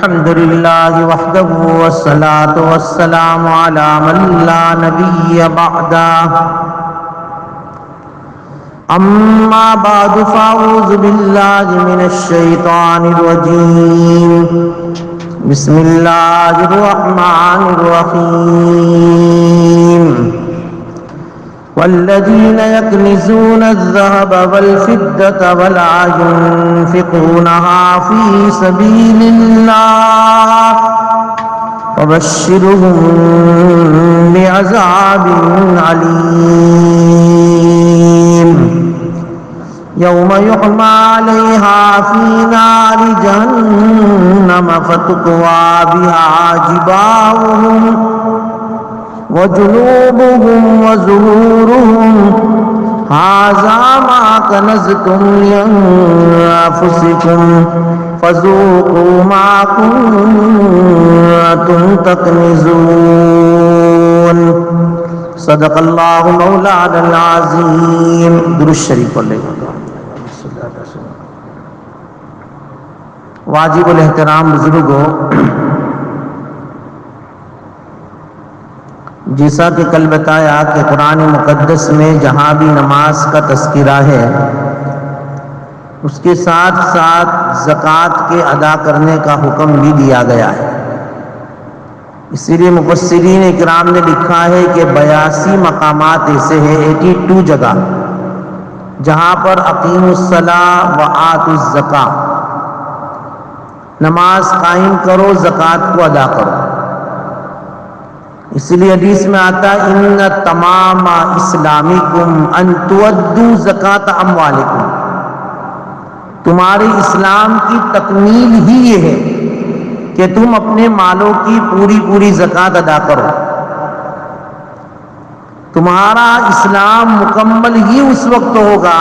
الحمد لله وحده والصلاة والسلام على من لا نبي بعده أما بعد فأعوذ بالله من الشيطان الرجيم بسم الله الرحمن الرحيم والذين يكنزون الذهب والفضة ولا ينفقونها في سبيل الله فبشرهم بعذاب أليم يوم يحمى عليها في نار جهنم فتكوى بها جباههم وجنوبهم وظهورهم هذا ما كنزتم لأنفسكم فذوقوا ما كنتم تكنزون صدق الله مولانا العظيم. درود شریف پڑھ لیں. واجب الاحترام بزرگوں، جیسا کہ کل بتایا کہ قرآن مقدس میں جہاں بھی نماز کا تذکرہ ہے اس کے ساتھ ساتھ زکوٰۃ کے ادا کرنے کا حکم بھی دیا گیا ہے. اسی لیے مفسرین اکرام نے لکھا ہے کہ 82 مقامات ایسے ہیں، 82 جگہ جہاں پر اقیموا الصلاۃ وآتوا الزکاۃ، نماز قائم کرو، زکوٰۃ کو ادا کرو. اس لیے حدیث میں آتا ہے ان تمام اسلامکم ان تؤدوا زکاۃ اموالکم، تمہارے اسلام کی تکمیل ہی یہ ہے کہ تم اپنے مالوں کی پوری زکوٰۃ ادا کرو. تمہارا اسلام مکمل ہی اس وقت ہوگا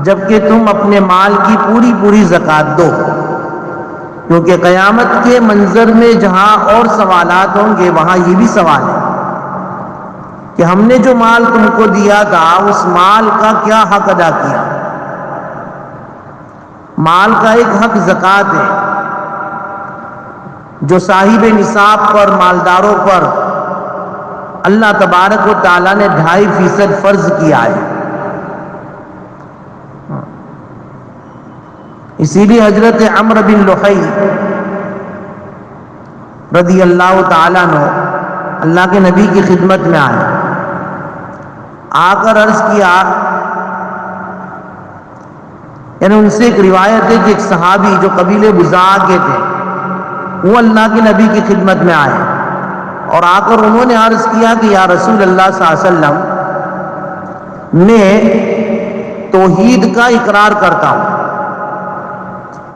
جبکہ تم اپنے مال کی پوری زکوٰۃ دو، کیونکہ قیامت کے منظر میں جہاں اور سوالات ہوں گے وہاں یہ بھی سوال ہے کہ ہم نے جو مال تم کو دیا تھا اس مال کا کیا حق ادا کیا. مال کا ایک حق زکوٰۃ ہے جو صاحب نصاب پر، مالداروں پر اللہ تبارک و تعالیٰ نے 2.5% فرض کیا ہے. اسی لیے حضرت عمرو بن لحی رضی اللہ تعالیٰ عنہ اللہ کے نبی کی خدمت میں آئے، آ کر عرض کیا، یعنی ان سے ایک روایت ہے کہ ایک صحابی جو قبیلے بزاع کے تھے وہ اللہ کے نبی کی خدمت میں آئے اور آ کر انہوں نے عرض کیا کہ یا رسول اللہ صلی اللہ علیہ وسلم، میں توحید کا اقرار کرتا ہوں،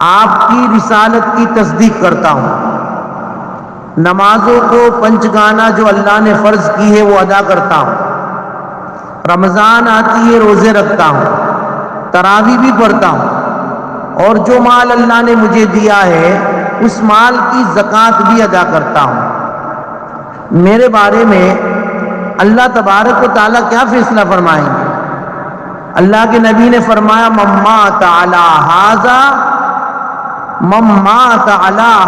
آپ کی رسالت کی تصدیق کرتا ہوں، نمازوں کو پنچگانہ جو اللہ نے فرض کی ہے وہ ادا کرتا ہوں، رمضان آتی ہے روزے رکھتا ہوں، تراویح بھی پڑھتا ہوں، اور جو مال اللہ نے مجھے دیا ہے اس مال کی زکوٰۃ بھی ادا کرتا ہوں. میرے بارے میں اللہ تبارک و تعالیٰ کیا فیصلہ فرمائیں گے؟ اللہ کے نبی نے فرمایا من مات علی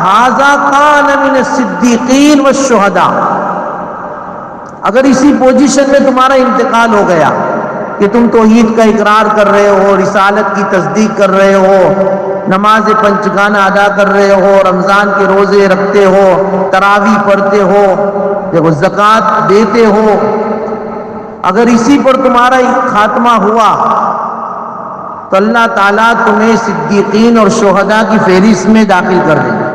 ھذا کان من الصدیقین والشہداء. اگر اسی پوزیشن میں تمہارا انتقال ہو گیا کہ تم توحید کا اقرار کر رہے ہو، رسالت کی تصدیق کر رہے ہو، نماز پنچگانہ ادا کر رہے ہو، رمضان کے روزے رکھتے ہو، تراویح پڑھتے ہو، دیکھو زکوٰۃ دیتے ہو، اگر اسی پر تمہارا خاتمہ ہوا تو اللہ تعالیٰ تمہیں صدیقین اور شہداء کی فہرست میں داخل کر دیں گے.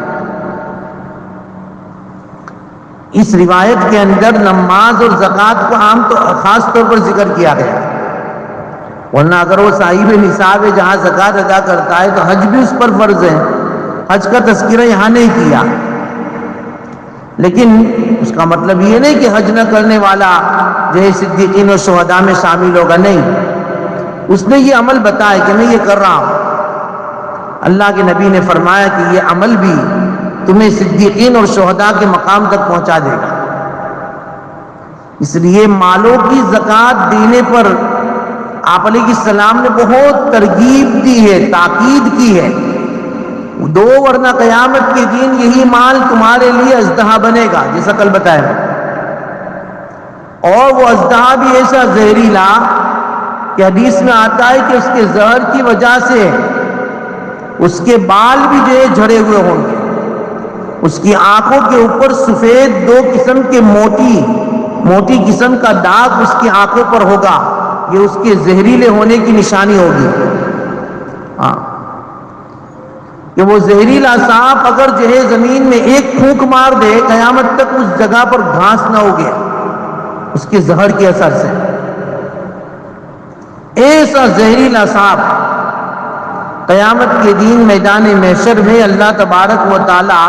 اس روایت کے اندر نماز اور زکوٰۃ کو خاص طور پر ذکر کیا گیا، ورنہ اگر وہ صاحب نصاب ہے جہاں زکوٰۃ ادا کرتا ہے تو حج بھی اس پر فرض ہے، حج کا تذکرہ یہاں نہیں کیا. لیکن اس کا مطلب یہ نہیں کہ حج نہ کرنے والا جو ہے صدیقین اور شہداء میں شامل ہوگا، نہیں، اس نے یہ عمل بتایا کہ میں یہ کر رہا ہوں. اللہ کے نبی نے فرمایا کہ یہ عمل بھی تمہیں صدیقین اور شہداء کے مقام تک پہنچا دے گا. اس لیے مالوں کی زکوٰۃ دینے پر آپ علیہ السلام نے بہت ترغیب دی ہے، تاکید کی ہے دو، ورنہ قیامت کے دن یہی مال تمہارے لیے اژدہا بنے گا، جیسا کل بتایا، اور وہ اژدہا بھی ایسا زہریلا کہ حدیث میں آتا ہے کہ اس کے زہر کی وجہ سے اس کے بال بھی جو ہے جھڑے ہوئے ہوں گے، اس کی آنکھوں کے اوپر سفید دو قسم کے موٹی قسم کا داغ اس کی آنکھوں پر ہوگا، یہ اس کے زہریلے ہونے کی نشانی ہوگی۔ کہ وہ زہریلا سانپ اگر جو ہے زمین میں ایک پھونک مار دے، قیامت تک اس جگہ پر گھاس نہ ہوگی اس کے زہر کے اثر سے، ایسا زہریلا سانپ قیامت کے دن میدان محشر میں اللہ تبارک و تعالی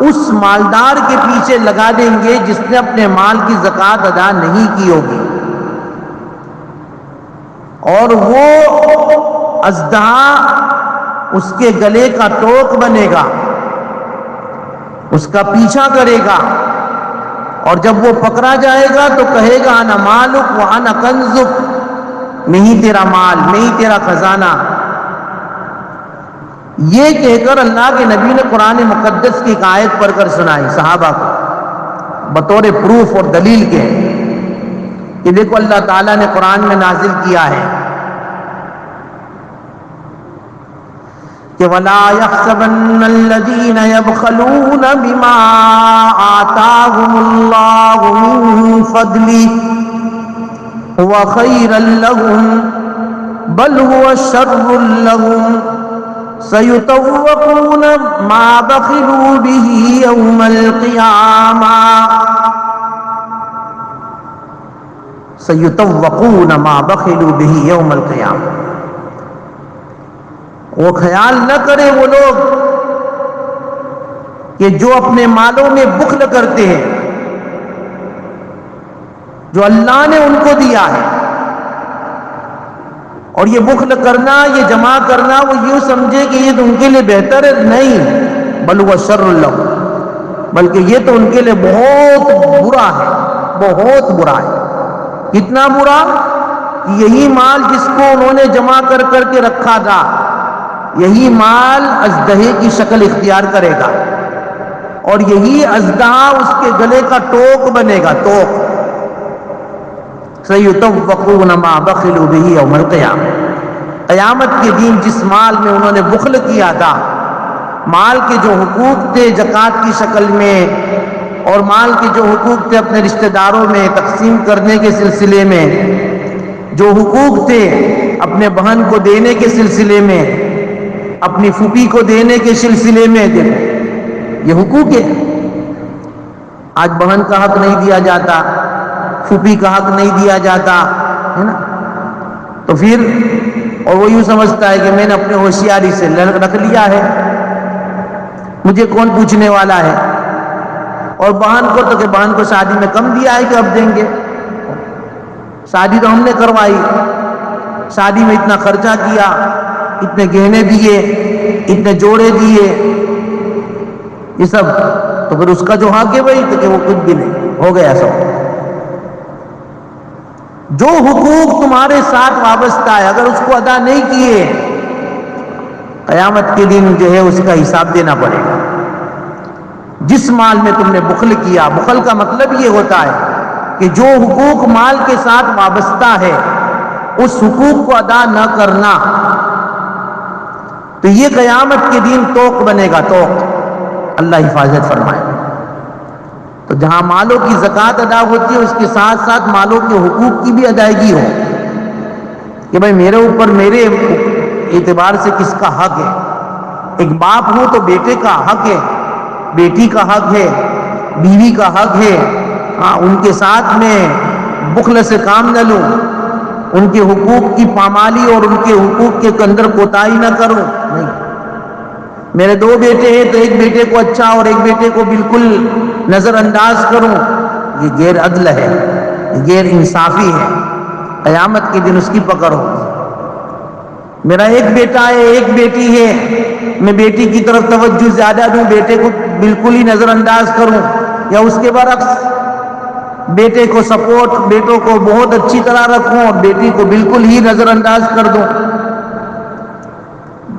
اس مالدار کے پیچھے لگا دیں گے جس نے اپنے مال کی زکوٰۃ ادا نہیں کی ہوگی، اور وہ اژدہا اس کے گلے کا ٹوک بنے گا، اس کا پیچھا کرے گا، اور جب وہ پکڑا جائے گا تو کہے گا انا مالک و انا کنزک، میں ہی تیرا مال، میں ہی تیرا خزانہ۔ یہ کہہ کر اللہ کے نبی نے قرآن مقدس کی ایک آیت پڑھ کر سنائی صحابہ کو بطور پروف اور دلیل کے کہ دیکھو اللہ تعالیٰ نے قرآن میں نازل کیا ہے کہ وَلَا يَحْسَبَنَّ الَّذِينَ يَبْخَلُونَ بِمَا آتَاهُمُ اللَّهُ مِنْ فَضْلِهِ هُوَ خَيْرًا لَهُمْ بَلْ هُوَ شَرٌّ لَهُمْ سَيُطَوَّقُونَ مَا بَخِلُوا بِهِ يَوْمَ الْقِيَامَةِ سَيُطَوَّقُونَ مَا بَخِلُوا بِهِ يَوْمَ الْقِيَامَةِ۔ وہ خیال نہ کرے وہ لوگ کہ جو اپنے مالوں میں بخل کرتے ہیں، جو اللہ نے ان کو دیا ہے، اور یہ بخل کرنا، یہ جمع کرنا، وہ یوں سمجھے کہ یہ تو ان کے لیے بہتر ہے، نہیں، بل وہ شر لہم، بلکہ یہ تو ان کے لیے بہت برا ہے، بہت برا ہے۔ کتنا برا کہ یہی مال جس کو انہوں نے جمع کر کر کے رکھا تھا، یہی مال اژدہے کی شکل اختیار کرے گا، اور یہی اژدہا اس کے گلے کا ٹوک بنے گا، ٹوک۔ سَيُطَوَّقُونَ مَا بَخِلُوا بِهِ يَوْمَ الْقِيَامَةِ، قیامت کے دن جس مال میں انہوں نے بخل کیا تھا، مال کے جو حقوق تھے زکوٰۃ کی شکل میں، اور مال کے جو حقوق تھے اپنے رشتہ داروں میں تقسیم کرنے کے سلسلے میں، جو حقوق تھے اپنے بہن کو دینے کے سلسلے میں، اپنی پھوپھی کو دینے کے سلسلے میں، یہ حقوق ہے۔ آج بہن کا حق نہیں دیا جاتا، پھوپھی کا حق نہیں دیا جاتا ہے نا، تو پھر اور وہ یوں سمجھتا ہے کہ میں نے اپنے ہوشیاری سے رکھ لیا ہے، مجھے کون پوچھنے والا ہے، اور بہن کو تو کہ بہن کو شادی میں کم دیا ہے کہ اب دیں گے، شادی تو ہم نے کروائی، شادی میں اتنا خرچہ کیا، اتنے گہنے دیے، اتنے جوڑے دیے، یہ سب، تو پھر اس کا جو حق ہے وہی تو کہ وہ کچھ بھی نہیں، ہو گیا سب۔ جو حقوق تمہارے ساتھ وابستہ ہے اگر اس کو ادا نہیں کیے، قیامت کے دن جو ہے اس کا حساب دینا پڑے گا۔ جس مال میں تم نے بخل کیا، بخل کا مطلب یہ ہوتا ہے کہ جو حقوق مال کے ساتھ وابستہ ہے اس حقوق کو ادا نہ کرنا، تو یہ قیامت کے دن توق بنے گا، توق۔ اللہ حفاظت فرمائے۔ تو جہاں مالوں کی زکوٰۃ ادا ہوتی ہے اس کے ساتھ ساتھ مالوں کے حقوق کی بھی ادائیگی ہو، کہ بھائی میرے اوپر میرے اعتبار سے کس کا حق ہے۔ ایک باپ ہو تو بیٹے کا حق ہے، بیٹی کا حق ہے، بیوی کا حق ہے، ان کے ساتھ میں بخل سے کام نہ لوں، ان کے حقوق کی پامالی اور ان کے حقوق کے اندر کوتاہی نہ کروں، نہیں۔ میرے دو بیٹے ہیں تو ایک بیٹے کو اچھا اور ایک بیٹے کو بالکل نظر انداز کروں، یہ غیر عدل ہے، غیر انصافی ہے، قیامت کے دن اس کی پکڑ ہوگی۔ میرا ایک بیٹا ہے ایک بیٹی ہے، میں بیٹی کی طرف توجہ زیادہ دوں، بیٹے کو بالکل ہی نظر انداز کروں، یا اس کے برعکس بیٹے کو سپورٹ، بیٹوں کو بہت اچھی طرح رکھوں اور بیٹی کو بالکل ہی نظر انداز کر دوں،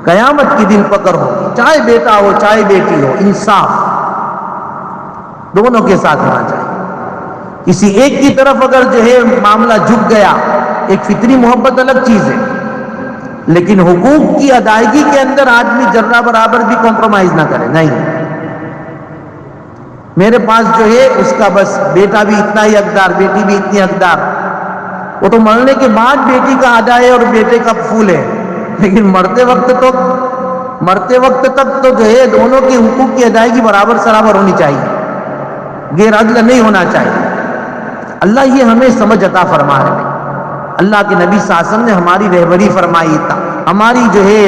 قیامت کے دن پکڑ ہوگی، چاہے بیٹا ہو چاہے بیٹی ہو، انصاف دونوں کے ساتھ ہونا چاہیے۔ کسی ایک کی طرف اگر جو ہے معاملہ جھک گیا، ایک فطری محبت الگ چیز ہے، لیکن حقوق کی ادائیگی کے اندر آدمی ذرہ برابر بھی کمپرومائز نہ کرے۔ نہیں، میرے پاس جو ہے اس کا بس بیٹا بھی اتنا ہی حقدار، بیٹی بھی اتنی حقدار، وہ تو مرنے کے بعد بیٹی کا ادا ہے اور بیٹے کا پھول ہے، لیکن مرتے وقت تک تو جو ہے دونوں کے حقوق کی ادائیگی برابر سرابر ہونی چاہیے، غیر عدل نہیں ہونا چاہیے۔ اللہ یہ ہمیں سمجھ عطا فرما ہے۔ اللہ کے نبی صلی اللہ علیہ وسلم نے ہماری رہبری فرمائی تھا، ہماری جو ہے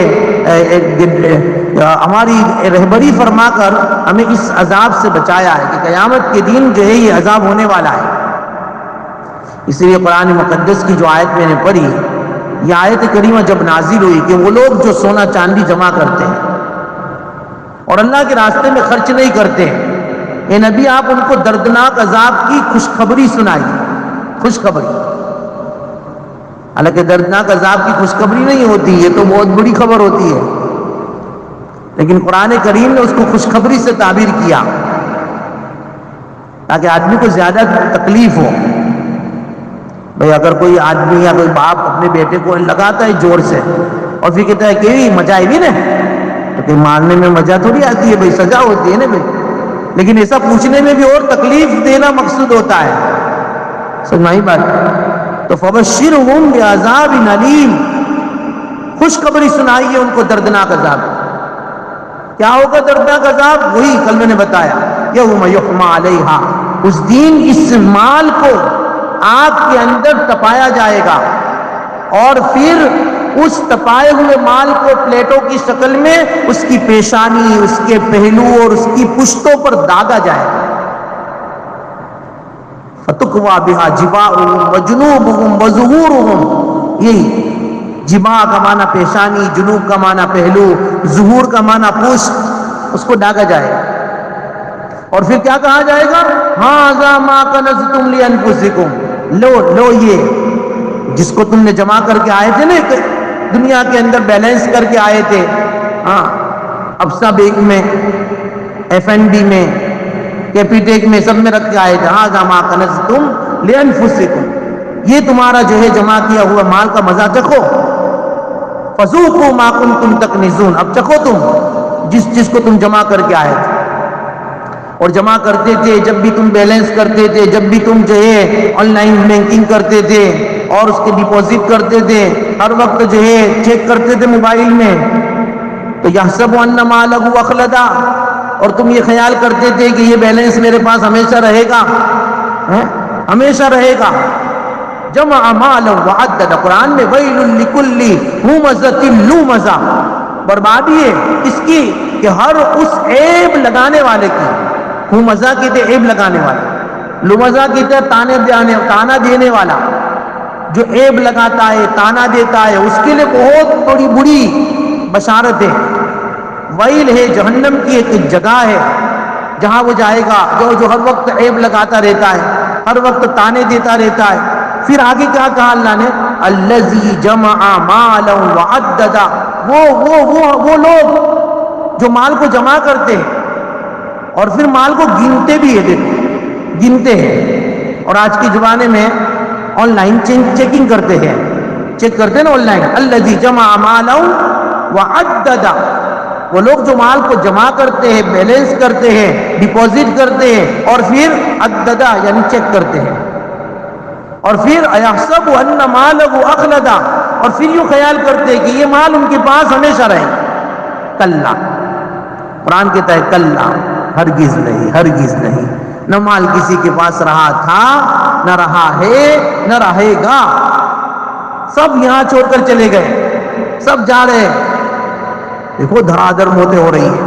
ہماری رہبری فرما کر ہمیں اس عذاب سے بچایا ہے کہ قیامت کے دن جو ہے یہ عذاب ہونے والا ہے۔ اس لیے قرآن مقدس کی جو آیت میں نے پڑھی، یہ آیت کریمہ جب نازل ہوئی کہ وہ لوگ جو سونا چاندی جمع کرتے ہیں اور اللہ کے راستے میں خرچ نہیں کرتے، اے نبی آپ ان کو دردناک عذاب کی خوشخبری سنائیے۔ خوشخبری، حالانکہ دردناک عذاب کی خوشخبری نہیں ہوتی، یہ تو بہت بڑی خبر ہوتی ہے، لیکن قرآن کریم نے اس کو خوشخبری سے تعبیر کیا تاکہ آدمی کو زیادہ تکلیف ہو۔ بھئی اگر کوئی آدمی یا کوئی باپ اپنے بیٹے کو لگاتا ہے زور سے اور پھر کہتا ہے کہ مزہ آئی بھی نا، تو کہ مارنے میں مزہ تھوڑی آتی ہے بھئی، سزا ہوتی ہے نا بھئی، لیکن ایسا پوچھنے میں بھی اور تکلیف دینا مقصود ہوتا ہے۔ سمجھائی بات؟ تو فبشرہم بعذاب علیم، خوشخبری سنائیے ان کو دردناک عذاب۔ کیا ہوگا دردناک عذاب؟ وہی کل میں نے بتایا، یوم یحمى علیہا، اس دن اس مال کو آگ کے اندر تپایا جائے گا اور پھر اس تپائے ہوئے مال کو پلیٹوں کی شکل میں اس کی پیشانی، اس کے پہلو اور اس کی پشتوں پر داغا جائے گا۔ فَتُكْوَى بِهَا جِبَاؤُهُمْ وَجُنُوبُهُمْ وَظُهُورُهُمْ، یہی جبا کا معنی پیشانی، جنوب کا معنی پہلو، ظہور کا معنی پشت، اس کو داغا جائے گا۔ اور پھر کیا کہا جائے گا؟ هَذَا مَا كَنَزْتُمْ لِأَنفُسِكُمْ، لو یہ جس کو تم نے جمع کر کے آئے تھے نا دنیا کے اندر، بیلنس کر کے آئے تھے، ہاں ابسا بینک میں، FNB میں، کیپیٹیک میں، سب میں رکھ کے آئے تھے۔ هَذَا مَا كَنَزْتُمْ لِأَنفُسِكُمْ، یہ تمہارا جو ہے جمع کیا ہوا مال کا مزہ چکھو۔ فَذُوقُوا مَا كُنتُمْ تَكْنِزُونَ، اب چکھو تم جس کو تم جمع کر کے آئے تھے۔ اور جمع کرتے تھے جب بھی تم بیلنس کرتے تھے، جب بھی تم جو ہے آن لائن بینکنگ کرتے تھے اور اس کے ڈپوزٹ کرتے تھے، ہر وقت جو ہے چیک کرتے تھے موبائل میں، تو یحسب ان مالہ اخلدا، اور تم یہ خیال کرتے تھے کہ یہ بیلنس میرے پاس ہمیشہ رہے گا، ہمیشہ رہے گا۔ جمع مالا وعدد، قرآن میں ویل لکل ہمزۃ لمزہ، بربادی ہے اس کی کہ ہر اس عیب لگانے والے کی، ہمزہ کہتے عیب لگانے والا، لمزہ کہتے تانا دینے والا، جو عیب لگاتا ہے، تانا دیتا ہے، اس کے لیے بہت بڑی بری بشارت ہے۔ ویل ہے جہنم کی ایک جگہ ہے جہاں وہ جائے گا جو ہر وقت عیب لگاتا رہتا ہے، ہر وقت تانے دیتا رہتا ہے۔ پھر آگے کیا کہا اللہ نے؟ الذی جمع مالا وعددا، وہ لوگ جو مال کو جمع کرتے ہیں اور پھر مال کو گنتے بھی ہے، گنتے ہیں۔ اور آج کے زمانے میں آن لائن چیکنگ کرتے ہیں، چیک کرتے ہیں نا آن لائن۔ الذی جمع مالا وعددا، وہ لوگ جو مال کو جمع کرتے ہیں، بیلنس کرتے ہیں، ڈپوزٹ کرتے ہیں اور پھر عددا یعنی چیک کرتے ہیں، اور پھر ایحسب ان مالہ اخلدا، اور پھر یوں خیال کرتے ہیں کہ یہ مال ان کے پاس ہمیشہ رہے۔ کلا، قرآن کہتا ہے کلا، ہرگز نہیں، ہرگز نہیں، نہ مال کسی کے پاس رہا تھا، نہ رہا ہے، نہ رہے گا، سب یہاں چھوڑ کر چلے گئے، سب جا رہے ہیں۔ دیکھو دھڑا دھڑ موتیں ہو رہی ہیں،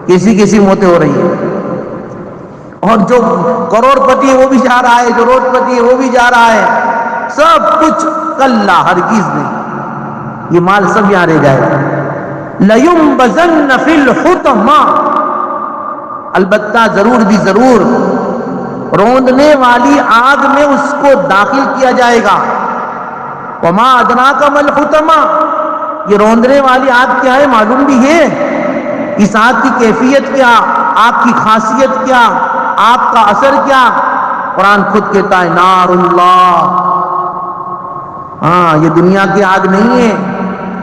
کیسی موتیں ہو رہی ہیں، اور جو کروڑ پتی ہے وہ بھی جا رہا ہے، جو روڈ پتی ہے وہ بھی جا رہا ہے، سب کچھ کلا، ہرگز نہیں، یہ مال سب یہاں رہ جائے گا۔ لَيُنبَذَنَّ فِي الْحُطَمَةِ، البتہ ضرور بھی ضرور روندنے والی آگ میں اس کو داخل کیا جائے گا۔ وَمَا أَدْرَاكَ مَا الْحُطَمَةُ، یہ روندنے والی آگ کیا ہے معلوم بھی ہے؟ اس آگ کی کیفیت کیا، آگ کی خاصیت کیا، آگ کا اثر کیا؟ قرآن خود کہتا ہے نار اللہ. ہاں، یہ دنیا کی آگ نہیں ہے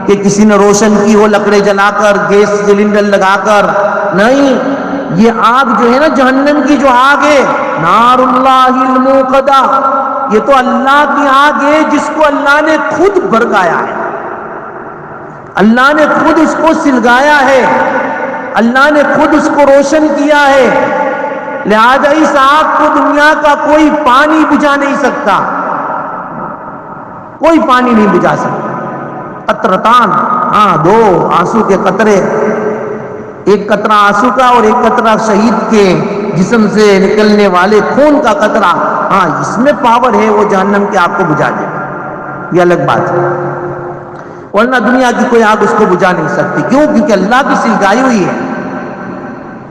کہ کسی نے روشن کی ہو لکڑے جلا کر، گیس سلنڈر لگا کر. نہیں، یہ آگ جو ہے نا جہنم کی جو آگ ہے، نار اللہ الموقدہ، یہ تو اللہ کی آگ ہے جس کو اللہ نے خود بھڑکایا ہے، اللہ نے خود اس کو سلگایا ہے، اللہ نے خود اس کو روشن کیا ہے. لہذا اس آگ کو دنیا کا کوئی پانی بجھا نہیں سکتا، کوئی پانی نہیں بجھا سکتا. قطرتان، ہاں، دو آنسو کے قطرے، ایک قطرہ آنسو کا اور ایک قطرہ شہید کے جسم سے نکلنے والے خون کا قطرہ، ہاں اس میں پاور ہے، وہ جہنم کی آگ کو بجھا دے گا. یہ الگ بات ہے، ورنہ دنیا کی کوئی آگ اس کو بجھا نہیں سکتی. کیوں؟ کیونکہ اللہ کی سلگائی ہوئی ہے.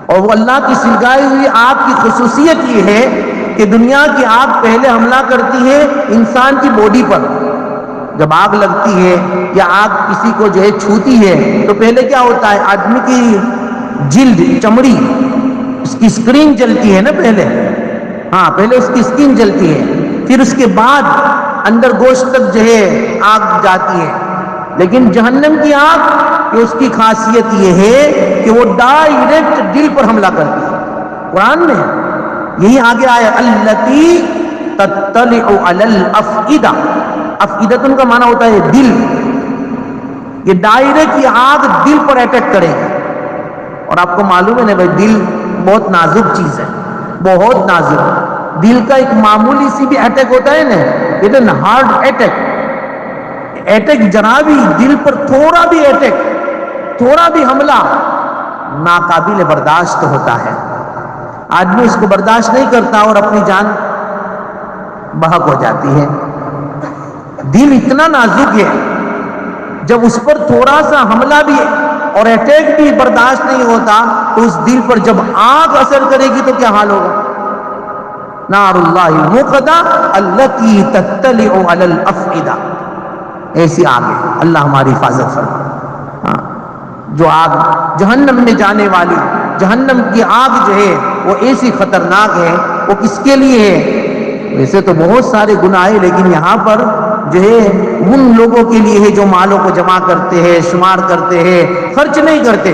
اور وہ اللہ کی سلگائی ہوئی آگ کی خصوصیت یہ ہے کہ دنیا کی آگ پہلے حملہ کرتی ہے انسان کی باڈی پر. جب آگ لگتی ہے یا آگ کسی کو جو ہے چھوتی ہے تو پہلے کیا ہوتا ہے؟ آدمی کی جلد، چمڑی، اس کی اسکرین جلتی ہے نا پہلے. ہاں، پہلے اس کی اسکرین جلتی ہے، پھر اس کے بعد اندر گوشت تک جو ہے آگ جاتی ہے. لیکن جہنم کی آگ کہ اس کی خاصیت یہ ہے کہ وہ ڈائریکٹ دل پر حملہ کرتی ہے. قرآن میں یہی آگے آیا التی تطلع علی الافئدہ. افئدۃ کا معنی ہوتا ہے دل. یہ ڈائریکٹ یہ آگ دل پر اٹیک کرے گی. اور آپ کو معلوم ہے نا بھائی، دل بہت نازک چیز ہے، بہت نازک. دل کا ایک معمولی سی بھی اٹیک ہوتا ہے نا، یہ تو ہارٹ اٹیک ذرا بھی دل پر تھوڑا بھی اٹیک، تھوڑا بھی حملہ ناقابل برداشت ہوتا ہے. آدمی اس کو برداشت نہیں کرتا اور اپنی جان بحق ہو جاتی ہے. دل اتنا نازک ہے، جب اس پر تھوڑا سا حملہ بھی اور اٹیک بھی برداشت نہیں ہوتا تو اس دل پر جب آگ اثر کرے گی تو کیا حال ہوگا؟ نار اللہ الموقدہ التی تطلع علی الافئدہ. ایسی آگ ہے. اللہ ہماری حفاظت فرمائے. جو آگ جہنم میں جانے والی، جہنم کی آگ جو ہے وہ ایسی خطرناک ہے. وہ کس کے لیے ہے؟ ویسے تو بہت سارے گناہ ہیں، لیکن یہاں پر جو ہے ان لوگوں کے لیے ہے جو مالوں کو جمع کرتے ہیں، شمار کرتے ہیں، خرچ نہیں کرتے.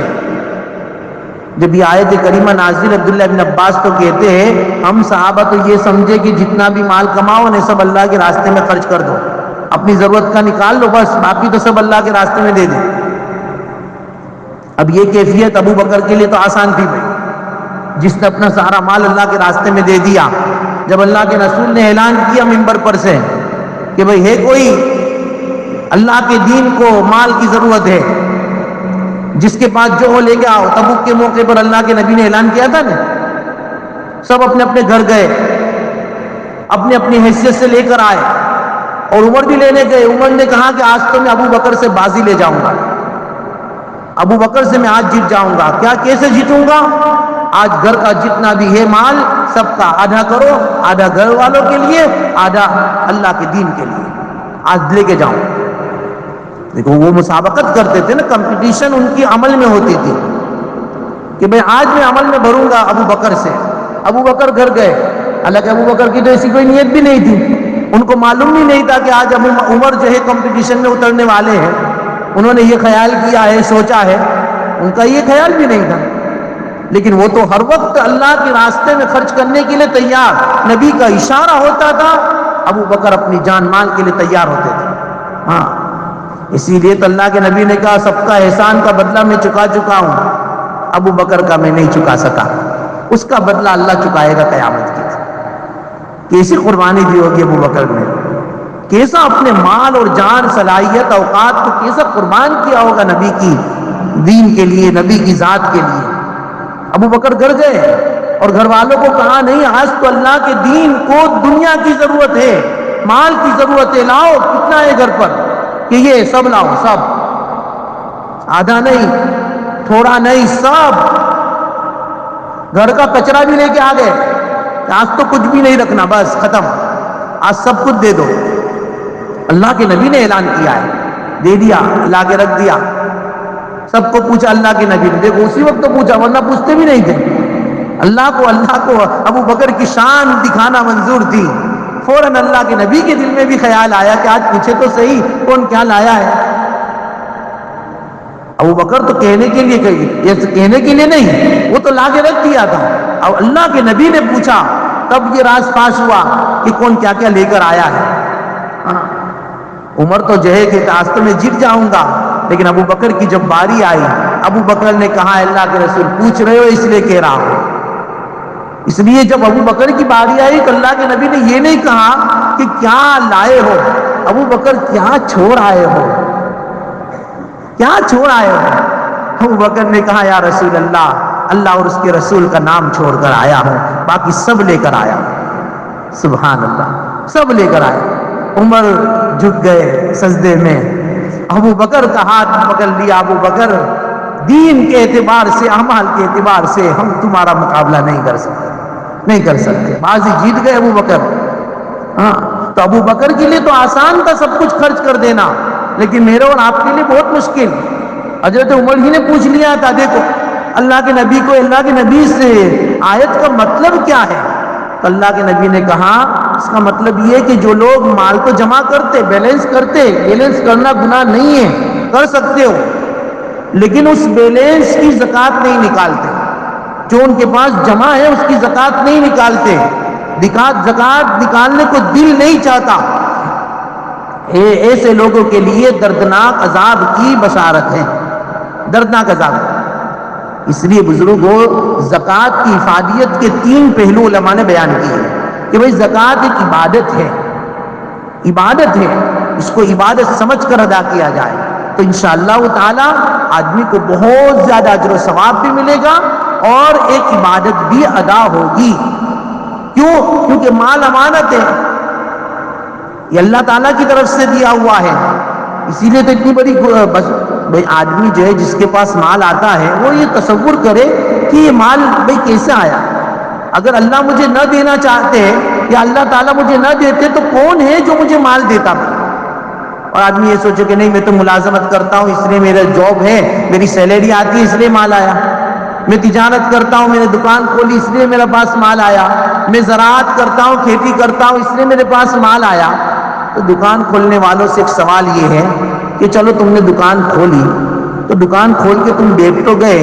جب یہ آیت کریمہ نازل، عبداللہ بن عباس تو کہتے ہیں ہم صحابہ تو یہ سمجھے کہ جتنا بھی مال کماؤ نے سب اللہ کے راستے میں خرچ کر دو، اپنی ضرورت کا نکال لو، بس باقی تو سب اللہ کے راستے میں دے دیں. اب یہ کیفیت ابو بکر کے لیے تو آسان تھی بھائی، جس نے اپنا سارا مال اللہ کے راستے میں دے دیا. جب اللہ کے رسول نے اعلان کیا منبر پر سے کہ بھئی ہے کوئی اللہ کے دین کو مال کی ضرورت ہے، جس کے پاس جو ہو لے کے آؤ. تبوک کے موقع پر اللہ کے نبی نے اعلان کیا تھا نا، سب اپنے اپنے گھر گئے، اپنی اپنی حیثیت سے لے کر آئے. اور عمر بھی لینے گئے. عمر نے کہا کہ آج تو میں ابو بکر سے بازی لے جاؤں گا، ابو بکر سے میں آج جیت جاؤں گا. کیا کیسے جیتوں گا؟ آج گھر کا جتنا بھی ہے مال سب کا آدھا کرو، آدھا گھر والوں کے لیے، آدھا اللہ کے دین کے لیے، آج لے کے جاؤں. دیکھو وہ مسابقت کرتے تھے نا، کمپٹیشن ان کی عمل میں ہوتی تھی کہ بھئی آج میں عمل میں بھروں گا ابو بکر سے. ابو بکر گھر گئے، حالانکہ ابو بکر کی تو ایسی کوئی نیت بھی نہیں تھی. ان کو معلوم بھی نہیں تھا کہ آج عمر جو ہے کمپٹیشن میں اترنے والے ہیں. انہوں نے یہ خیال کیا ہے، سوچا ہے، ان کا یہ خیال بھی نہیں تھا. لیکن وہ تو ہر وقت اللہ کے راستے میں خرچ کرنے کے لیے تیار. نبی کا اشارہ ہوتا تھا، ابو بکر اپنی جان مال کے لیے تیار ہوتے تھے. ہاں، اسی لیے تو اللہ کے نبی نے کہا سب کا احسان کا بدلہ میں چکا چکا ہوں، ابو بکر کا میں نہیں چکا سکا، اس کا بدلہ اللہ چکائے گا قیامت کے دن. کیسی قربانی دی ہوگی ابو بکر نے، کیسا اپنے مال اور جان، صلاحیت، اوقات کو کیسا قربان کیا ہوگا نبی کی دین کے لیے، نبی کی ذات کے لیے. ابو بکر گھر گئے اور گھر والوں کو کہا نہیں، آج تو اللہ کے دین کو دنیا کی ضرورت ہے، مال کی ضرورت ہے، لاؤ کتنا ہے گھر پر کہ یہ سب لاؤ، سب، آدھا نہیں، تھوڑا نہیں، سب. گھر کا کچرا بھی لے کے آ گئے، آج تو کچھ بھی نہیں رکھنا، بس ختم، آج سب کچھ دے دو. اللہ کے نبی نے اعلان کیا ہے دے دیا، لا کے رکھ دیا. سب کو پوچھا اللہ کے نبی نے، دیکھو اسی وقت تو پوچھا ورنہ پوچھتے بھی نہیں تھے. اللہ کو ابو بکر کی شان دکھانا منظور تھی. فوراً اللہ کے نبی کے دل میں بھی خیال آیا کہ آج پوچھے تو صحیح کون کیا لایا ہے. ابو بکر تو کہنے کے لیے نہیں، وہ تو لا کے رکھ دیا تھا. اور اللہ کے نبی نے پوچھا تب یہ راز فاش ہوا کہ کون کیا کیا لے کر آیا ہے. عمر تو جو ہے کہ راستے میں گر جاؤں گا، لیکن ابو بکر کی جب باری آئی، ابو بکر نے کہا اللہ کے رسول پوچھ رہے ہو اس لیے کہہ رہا ہوں. اس لیے جب ابو بکر کی باری آئی تو اللہ کے نبی نے یہ نہیں کہا کہ کیا لائے ہو، ابو بکر کیا چھوڑ آئے ہو، کیا چھوڑ آئے ہو. ابو بکر نے کہا یا رسول اللہ اور اس کے رسول کا نام چھوڑ کر آیا ہوں، باقی سب لے کر آیا. سبحان اللہ، سب لے کر آئے. عمر جھک گئے سجدے میں، ابو بکر کا ہاتھ پکڑ لیا. ابو بکر دین کے اعتبار سے، اعمال کے اعتبار سے ہم تمہارا مقابلہ نہیں کر سکتے. بازی جیت گئے ابو بکر. تو ابو بکر کے لیے تو آسان تھا سب کچھ خرچ کر دینا، لیکن میرے اور آپ کے لیے بہت مشکل. حضرت عمر ہی نے پوچھ لیا تھا، دیکھو اللہ کے نبی کو اللہ کے نبی سے آیت کا مطلب کیا ہے. تو اللہ کے نبی نے کہا اس کا مطلب یہ کہ جو لوگ مال تو جمع کرتے، بیلنس کرنا گناہ نہیں ہے، کر سکتے ہو، لیکن اس بیلنس کی زکوٰۃ نہیں نکالتے. جو ان کے پاس جمع ہے اس کی زکوٰۃ نہیں نکالتے، زکوٰۃ نکالنے کو دل نہیں چاہتا. ایسے لوگوں کے لیے دردناک عذاب کی بشارت ہے، دردناک عذاب. اس لیے بزرگوں زکوٰۃ کی افادیت کے 3 پہلو علماء نے بیان کیے کہ بھئی زکوٰۃ ایک عبادت ہے، اس کو عبادت سمجھ کر ادا کیا جائے تو انشاءاللہ تعالی آدمی کو بہت زیادہ اجر و ثواب بھی ملے گا اور ایک عبادت بھی ادا ہوگی. کیونکہ مال امانت ہے، یہ اللہ تعالیٰ کی طرف سے دیا ہوا ہے. اسی لیے تو اتنی بڑی آدمی جو ہے جس کے پاس مال آتا ہے وہ یہ تصور کرے کہ یہ مال کیسے آیا. اگر اللہ مجھے نہ دینا چاہتے یا اللہ تعالیٰ مجھے نہ دیتے تو کون ہے جو مجھے مال دیتا. اور آدمی یہ سوچے کہ نہیں میں تو ملازمت کرتا ہوں اس لیے میرا جاب ہے، میری سیلری آتی ہے اس لیے مال آیا. میں تجارت کرتا ہوں، میں نے دکان کھولی اس لیے میرے پاس مال آیا. میں زراعت کرتا ہوں، کھیتی کرتا ہوں اس لیے میرے پاس مال آیا. تو دکان کھولنے والوں سے ایک سوال یہ ہے کہ چلو تم نے دکان کھولی تو دکان کھول کے تم بیچ تو گئے،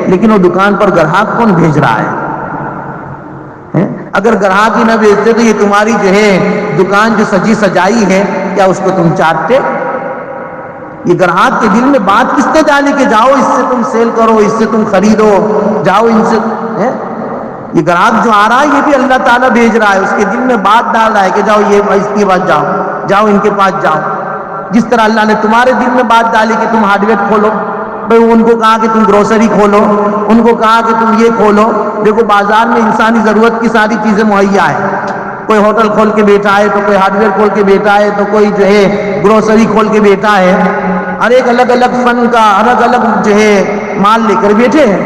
لیکن وہ دکان پر گراہک کون بھیج رہا ہے؟ اگر گراہک ہی نہ بھیجتے تو یہ تمہاری جو ہے دکان جو سجی سجائی ہے کیا اس کو تم چاٹتے؟ یہ گراہک کے دل میں بات کس نے ڈالی کہ جاؤ اس سے تم سیل کرو، اس سے تم خریدو، جاؤ ان سے. یہ گراہک جو آ رہا ہے یہ بھی اللہ تعالیٰ بھیج رہا ہے، اس کے دل میں بات ڈال رہا ہے کہ جاؤ یہ اس کے پاس جاؤ ان کے پاس جاؤ. جس طرح اللہ نے تمہارے دل میں بات ڈالی کہ تم ہارڈ ویئر کھولو، بھائی ان کو کہا کہ تم گروسری کھولو، ان کو کہا کہ تم یہ کھولو. دیکھو بازار میں انسانی ضرورت کی ساری چیزیں مہیا ہے. کوئی ہوٹل کھول کے بیٹھا ہے تو کوئی ہارڈ ویئر کھول کے بیٹھا ہے تو کوئی جو ہے گروسری کھول کے بیٹھا ہے. ہر ایک الگ الگ فن کا الگ الگ جو ہے مال لے کر بیٹھے ہیں.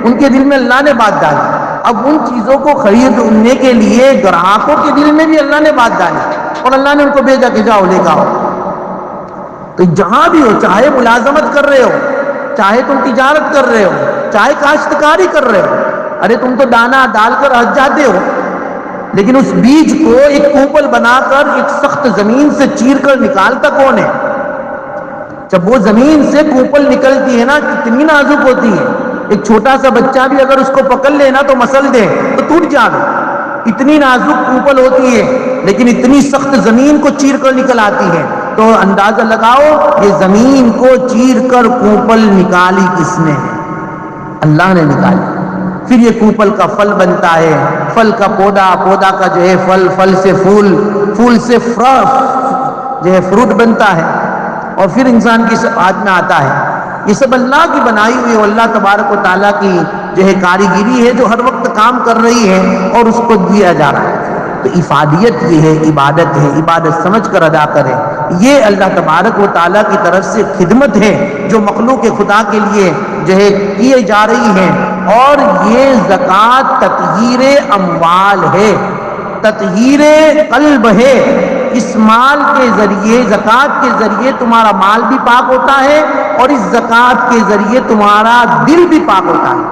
ان کے دل میں اللہ نے بات ڈالی. اب ان چیزوں کو خریدنے کے لیے گراہکوں کے دل میں بھی اللہ نے بات ڈالی اور اللہ نے ان کو بھیجا کہ جاؤ لے جاؤ. تو جہاں بھی ہو، چاہے ملازمت کر رہے ہو، چاہے تم تجارت کر رہے ہو، چاہے کاشتکاری کر رہے ہو، ارے تم تو دانا ڈال کر ہٹ جاتے ہو، لیکن اس بیج کو ایک کوپل بنا کر ایک سخت زمین سے چیر کر نکالتا کون ہے؟ جب وہ زمین سے کوپل نکلتی ہے نا کتنی نازک ہوتی ہے. ایک چھوٹا سا بچہ بھی اگر اس کو پکڑ لے نا تو مسل دے تو ٹوٹ جائے، اتنی نازک کوپل ہوتی ہے، لیکن اتنی سخت زمین کو چیر کر نکل آتی ہے. تو اندازہ لگاؤ یہ زمین کو چیر کر کوپل نکالی کس نے ہے؟ اللہ نے نکالی. پھر یہ کوپل کا پھل بنتا ہے، پھل کا پودا کا جو ہے پھل سے پھول سے جو ہے فروٹ بنتا ہے اور پھر انسان کی ہاتھ میں آتا ہے. یہ سب اللہ کی بنائی ہوئی اللہ تبارک و تعالیٰ کی جو ہے کاریگری ہے جو ہر وقت کام کر رہی ہے اور اس کو دیا جا رہا ہے. تو افادیت یہ ہے، عبادت ہے، عبادت سمجھ کر ادا کریں. یہ اللہ تبارک و تعالیٰ کی طرف سے خدمت ہے جو مخلوق خدا کے لیے جو ہے کیے جا رہی ہے. اور یہ زکوٰۃ تطہیر اموال ہے، تطہیر قلب ہے. اس مال کے ذریعے، زکوٰۃ کے ذریعے تمہارا مال بھی پاک ہوتا ہے اور اس زکوٰۃ کے ذریعے تمہارا دل بھی پاک ہوتا ہے۔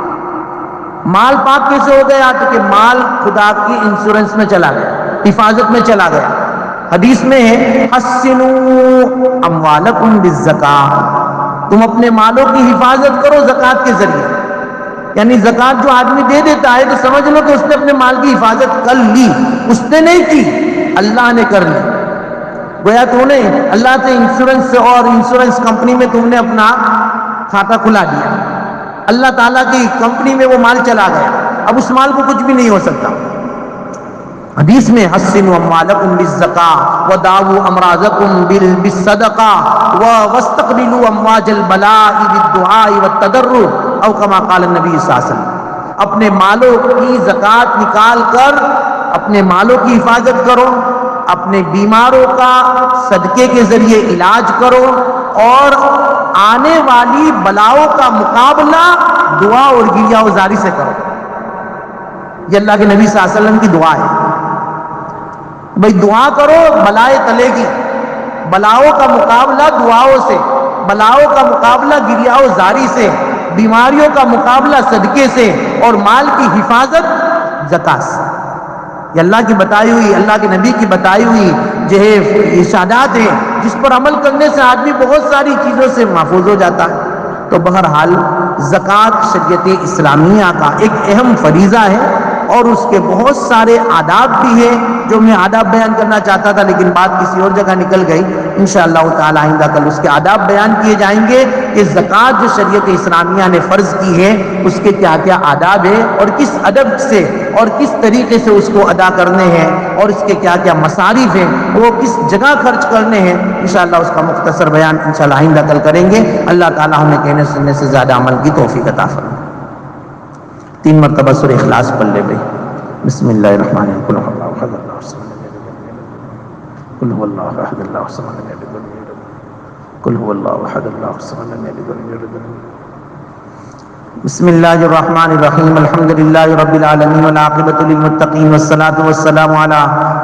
مال پاک کیسے ہو گیا؟ تو کہ مال خدا کی انشورنس میں چلا گیا، حفاظت میں چلا گیا۔ حدیث میں ہے حسنوا اموالکم بالزکاۃ، تم اپنے مالوں کی حفاظت کرو زکوٰۃ کے ذریعے۔ یعنی زکوٰۃ جو آدمی دے دیتا ہے تو سمجھ لو کہ اس نے اپنے مال کی حفاظت کر لی، اس نے نہیں کی، اللہ نے کر لی۔ گویا تو نے اللہ سے انشورنس اور انشورنس کمپنی میں تم نے اپنا کھاتا کھلا دیا، اللہ تعالیٰ کی کمپنی میں وہ مال چلا گیا، اب اس مال کو کچھ بھی نہیں ہو سکتا۔ حدیث میں حسنوا اموالکم بالزکاۃ وداووا امراضکم بالصدقہ واستقبلوا امواج البلاء بالدعاء والتضرع او کما قال النبی صلی اللہ علیہ وسلم۔ اپنے مالوں کی زکوٰۃ نکال کر اپنے مالوں کی حفاظت کرو، اپنے بیماروں کا صدقے کے ذریعے علاج کرو، اور آنے والی بلاؤں کا مقابلہ دعا اور گریہ وزاری سے کرو۔ یہ اللہ کے نبی صلی اللہ علیہ وسلم کی دعا ہے۔ بھئی دعا کرو، بلائے ٹلے گی۔ بلاؤں کا مقابلہ دعاؤں سے، بلاؤں کا مقابلہ گریہ وزاری سے، بیماریوں کا مقابلہ صدقے سے، اور مال کی حفاظت زکوٰۃ سے۔ یہ اللہ کی بتائی ہوئی، اللہ کے نبی کی بتائی ہوئی جو ہے ارشادات ہیں، جس پر عمل کرنے سے آدمی بہت ساری چیزوں سے محفوظ ہو جاتا ہے۔ تو بہرحال زکوٰۃ شریعت اسلامیہ کا ایک اہم فریضہ ہے، اور اس کے بہت سارے آداب بھی ہیں جو میں آداب بیان کرنا چاہتا تھا، لیکن بات کسی اور جگہ نکل گئی۔ انشاءاللہ تعالی آئندہ کل اس کے آداب بیان کیے جائیں گے کہ زکوٰۃ جو شریعت اسلامیہ نے فرض کی ہے اس کے کیا کیا آداب ہیں، اور کس ادب سے اور کس طریقے سے اس کو ادا کرنے ہیں، اور اس کے کیا کیا مصارف ہیں، وہ کس جگہ خرچ کرنے ہیں۔ انشاءاللہ اس کا مختصر بیان انشاءاللہ آئندہ کل کریں گے۔ اللہ تعالی ہمیں کہنے سننے سے زیادہ عمل کی توفیق عطا فرمائے۔ 3 مرتبہ سورہ اخلاص پڑھ لے بھائی۔ بسم اللہ الرحمن الرحیم۔ قل هو اللہ احد اللہ الصمد، قل هو اللہ احد اللہ الصمد، قل هو اللہ احد اللہ الصمد۔ بسم اللہ الرحمن الرحیم۔ الحمد للہ رب العالمین والعاقبۃ للمتقین والصلاة والسلام علی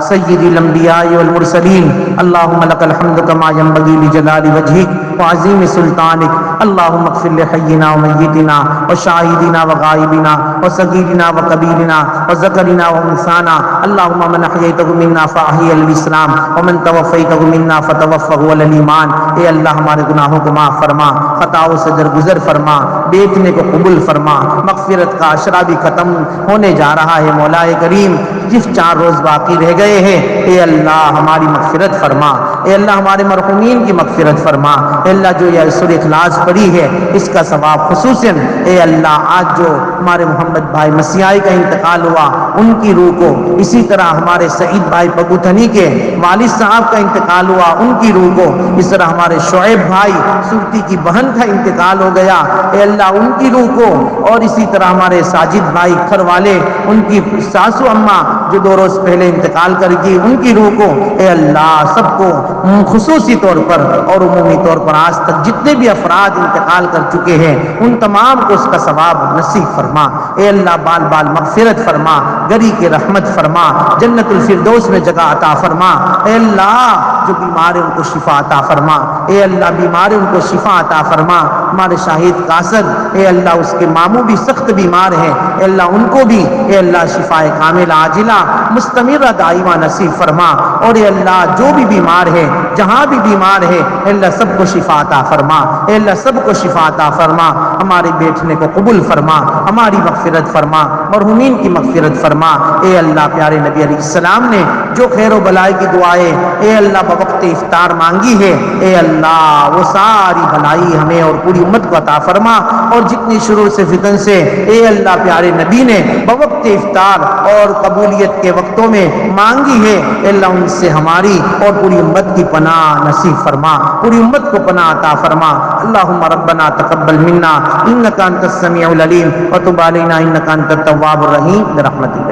سید الانبیاء والمرسلین۔ اللہم لک الحمد کما ینبغی لجلال وجہک وعظیم سلطانک۔ اللہم اغفر لحینا ومیتنا وشاہدنا وغائبنا وصغیرنا وکبیرنا وذکرنا وانثانا۔ اللہم من احییتہ منا فاحیہ علی الاسلام ومن توفیتہ منا فتوفہ علی الایمان۔ اے اللہ ہمارے گناہوں کو معاف فرما، خطاؤں سے درگزر فرما، بیٹنے کو قبول فرما۔ مغفرت کا عشرہ بھی ختم ہونے جا رہا ہے مولا کریم، جس 4 روز باقی رہ گئے ہیں اے اللہ ہماری مغفرت فرما، اے اللہ ہمارے مرحومین کی مغفرت فرما۔ اے اللہ جو یہ سورہ اخلاص پڑھی ہے اس کا ثواب خصوصاً اے اللہ آج جو ہمارے محمد بھائی مسیحائی کا انتقال ہوا ان کی روح کو، اسی طرح ہمارے سعید بھائی پگوتھنی کے والد صاحب کا انتقال ہوا ان کی روح کو، اس طرح ہمارے شعیب بھائی سرتی کی بہن کا انتقال ہو گیا اے اللہ ان کی روح کو، اور اسی طرح ہمارے ساجد بھائی کھر والے ان کی ساسو اماں جو 2 روز پہلے انتقال کر گئی ان کی روح کو اے اللہ سب کو خصوصی طور پر اور عمومی طور پر آج تک جتنے بھی افراد انتقال کر چکے ہیں ان تمام کو اس کا ثواب نصیب فرما۔ اے اللہ بال بال مغفرت فرما، گری کے رحمت فرما، جنت الفردوس میں جگہ عطا فرما۔ اے اللہ جو بیمار ہیں ان کو شفا عطا فرما، اے اللہ بیمار ہیں ان کو شفا عطا فرما۔ ہمارے شاہد قاصر اے اللہ اس کے ماموں بھی سخت بیمار ہیں اے اللہ ان کو بھی اے اللہ شفا کامل عاجلہ مستمرہ دائمہ نصیب فرما، اور اے اللہ جو بھی بیمار ہے جہاں بھی بیمار ہے اے اللہ سب کو شفا عطا فرما، اے اللہ سب کو شفا عطا فرما۔ ہمارے بیٹھنے کو قبول فرما، ہماری مغفرت فرما، مرحومین کی مغفرت فرما۔ اے اللہ پیارے نبی علیہ السلام نے جو خیر و بلائی کی دعائیں اے اللہ بوقت افطار مانگی ہے اے اللہ وہ ساری بھلائی ہمیں اور پوری امت کو عطا فرما، اور جتنی شرور سے فتن سے اے اللہ پیارے نبی نے بوقت افطار اور قبولیت کے وقتوں میں مانگی ہے اے اللہ ان سے ہماری اور پوری امت کی پناہ نصیب فرما، پوری امت کو پناہ عطا فرما۔ اللہم ربنا تقبل منا انک انت السمیع العلیم وتب علینا انک انت التواب الرحیم برحمتک۔